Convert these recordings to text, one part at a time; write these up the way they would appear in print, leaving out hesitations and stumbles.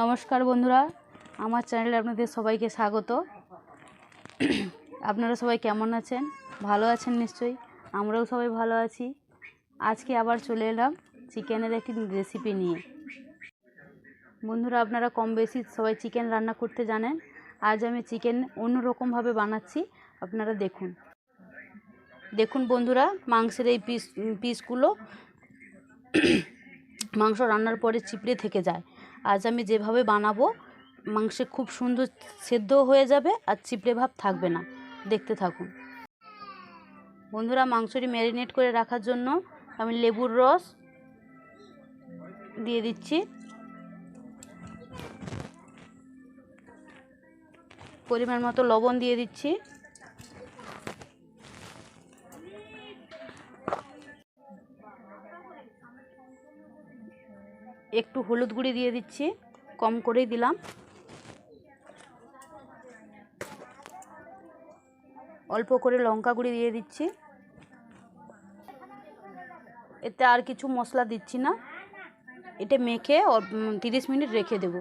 নমস্কার বন্ধুরা, আমার চ্যানেলে আপনাদের সবাইকে স্বাগত। আপনারা সবাই কেমন আছেন? ভালো আছেন নিশ্চয়ই। আমরাও সবাই ভালো আছি। আজকে আবার চলে এলাম চিকেনের একটি রেসিপি নিয়ে। বন্ধুরা, আপনারা কম বেশি সবাই চিকেন রান্না করতে জানেন। আজ আমি চিকেন অন্যরকমভাবে বানাচ্ছি, আপনারা দেখুন। দেখুন বন্ধুরা, মাংসের এই পিসগুলো মাংস রান্নার পরে চিপড়ে থেকে যায়। আজ আমি যেভাবে বানাবো, মাংসে খুব সুন্দর সেদ্ধও হয়ে যাবে আর চিপড়ে ভাব থাকবে না। দেখতে থাকুন বন্ধুরা। মাংসটি ম্যারিনেট করে রাখার জন্য আমি লেবুর রস দিয়ে দিচ্ছি, পরিমাণ মতো লবণ দিয়ে দিচ্ছি, একটু হলুদ গুঁড়ি দিয়ে দিচ্ছি, কম করেই দিলাম, অল্প করে লঙ্কা গুঁড়ি দিয়ে দিচ্ছি। এতে আর কিছু মশলা দিচ্ছি না। এটা মেখে 30 মিনিট রেখে দেব।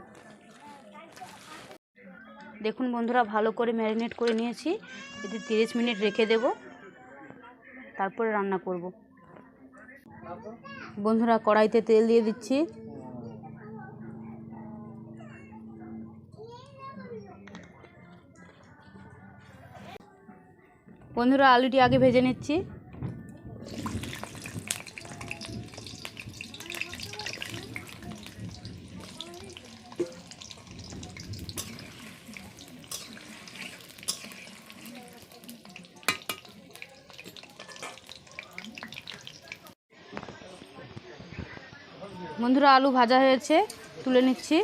দেখুন বন্ধুরা, ভালো করে ম্যারিনেট করে নিয়েছি। এতে 30 মিনিট রেখে দেব, তারপরে রান্না করব। বন্ধুরা, কড়াইতে তেল দিয়ে দিচ্ছি। বন্ধুরা, আলুটি আগে ভেজে নিচ্ছি। বন্ধুরা, আলু ভাজা হয়েছে, তুলে নিচ্ছি।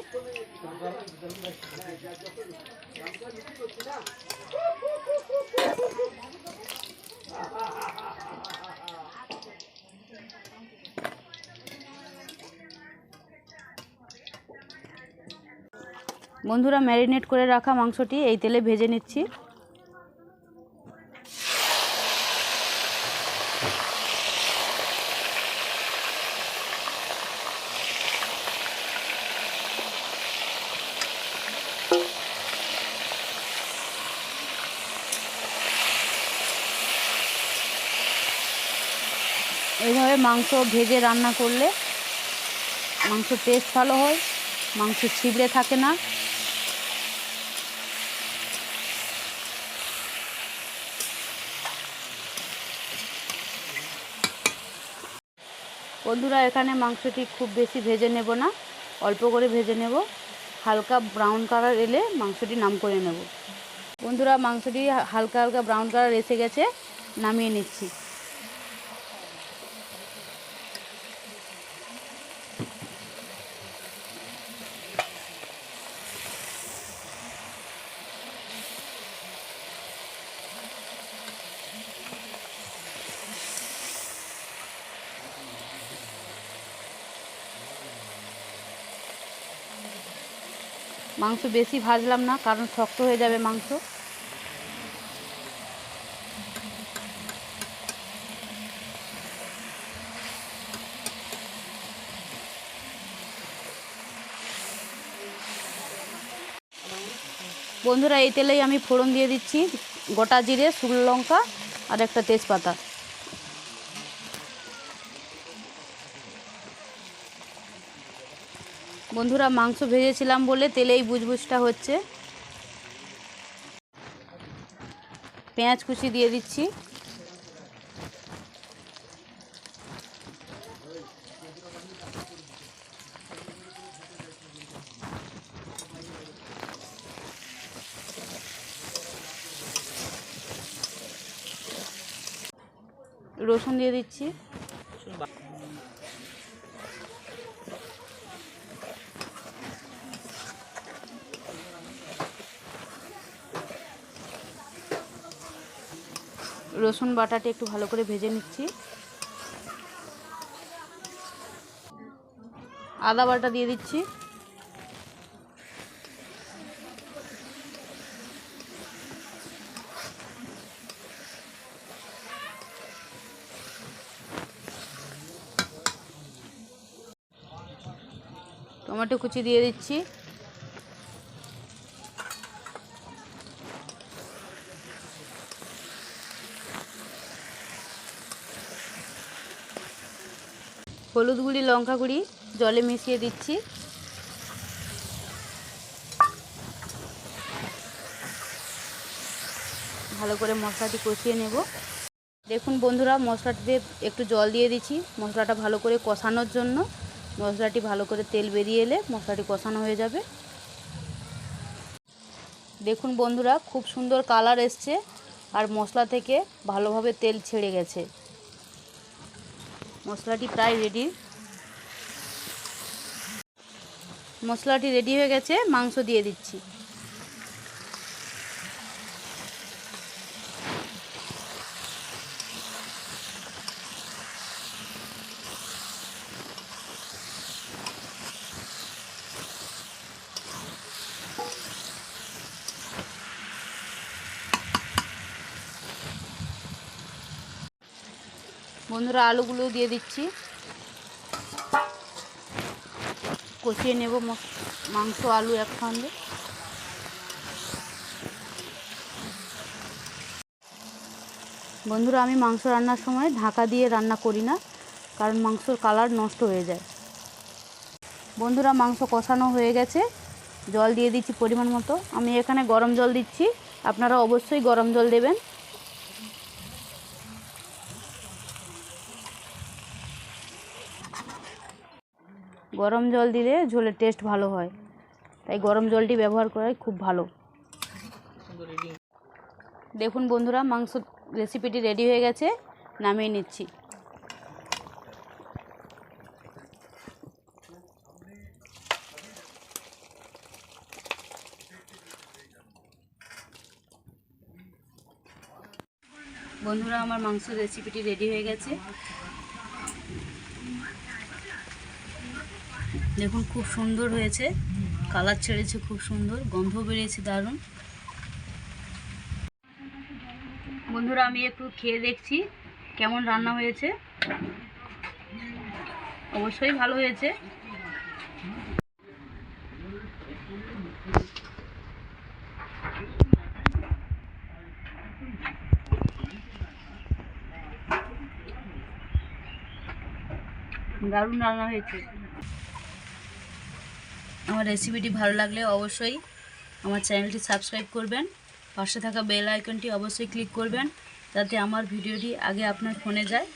বন্ধুরা, ম্যারিনেট করে রাখা মাংসটি এই তেলে ভেজে নিচ্ছি। এইভাবে মাংস ভেজে রান্না করলে মাংস টেস্ট ভালো হয়, মাংস ছিবড়ে থাকে না। বন্ধুরা, এখানে মাংসটি খুব বেশি ভেজে নেব না, অল্প করে ভেজে নেব। হালকা ব্রাউন কালার এলে মাংসটি নাম করে নেব। বন্ধুরা, মাংসটি হালকা হালকা ব্রাউন কালার এসে গেছে, নামিয়ে নিচ্ছি। মাংস বেশি ভাজলাম না, কারণ শক্ত হয়ে যাবে মাংস। বন্ধুরা, এই তেলেই আমি ফোড়ন দিয়ে দিচ্ছি গোটা জিরে, শুকনো লঙ্কা আর একটা তেজপাতা। বন্ধুরা, মাংস ভেজেছিলাম বলে তেলেই বুজবুজটা হচ্ছে। পেঁয়াজ কুচি দিয়ে দিচ্ছি, রসুন দিয়ে দিচ্ছি, রসুন বাটাটি একটু ভালো করে ভেজে নিচ্ছি। আদা বাটা দিয়ে দিচ্ছি, টমেটো কুচি দিয়ে দিচ্ছি, হলুদ গুঁড়ি, লঙ্কা গুঁড়ি জলে মিশিয়ে দিচ্ছি। ভালো করে মশলাটি কষিয়ে নেব। দেখুন বন্ধুরা, মশলাটিতে একটু জল দিয়ে দিচ্ছি মশলাটা ভালো করে কষানোর জন্য। মশলাটি ভালো করে তেল বেরিয়ে এলে মশলাটি কষানো হয়ে যাবে। দেখুন বন্ধুরা, খুব সুন্দর কালার এসছে আর মশলা থেকে ভালোভাবে তেল ছেড়ে গেছে। মশলাটি প্রায় রেডি। মশলাটি রেডি হয়ে গেছে, মাংস দিয়ে দিচ্ছি। বন্ধুরা, আলুগুলো দিয়ে দিচ্ছি, কষিয়ে নেব মাংস আলু একসঙ্গে। বন্ধুরা, আমি মাংস রান্নার সময় ঢাকা দিয়ে রান্না করি না, কারণ মাংসর কালার নষ্ট হয়ে যায়। বন্ধুরা, মাংস কষানো হয়ে গেছে, জল দিয়ে দিচ্ছি পরিমাণ মতো। আমি এখানে গরম জল দিচ্ছি, আপনারা অবশ্যই গরম জল দেবেন। গরম জল দিলে ঝোলের টেস্ট ভালো হয়, তাই গরম জলটি ব্যবহার করাই খুব ভালো। দেখুন বন্ধুরা, মাংস রেসিপিটি রেডি হয়ে গেছে, নামিয়ে নিচ্ছি। বন্ধুরা, আমার মাংসের রেসিপিটি রেডি হয়ে গেছে। দেখুন খুব সুন্দর হয়েছে, কালার ছেড়েছে খুব সুন্দর, গন্ধ বেরিয়েছে দারুণ। বন্ধুরা, আমি একটু খেয়ে দেখছি কেমন রান্না হয়েছে। অবশ্যই ভালো হয়েছে। দারুণ রান্না হয়েছে। আমার রেসিপিটি ভালো লাগলে অবশ্যই আমার চ্যানেলটি সাবস্ক্রাইব করবেন, পাশে থাকা বেল আইকনটি অবশ্যই ক্লিক করবেন, যাতে আমার ভিডিওটি আগে আপনার ফোনে যায়।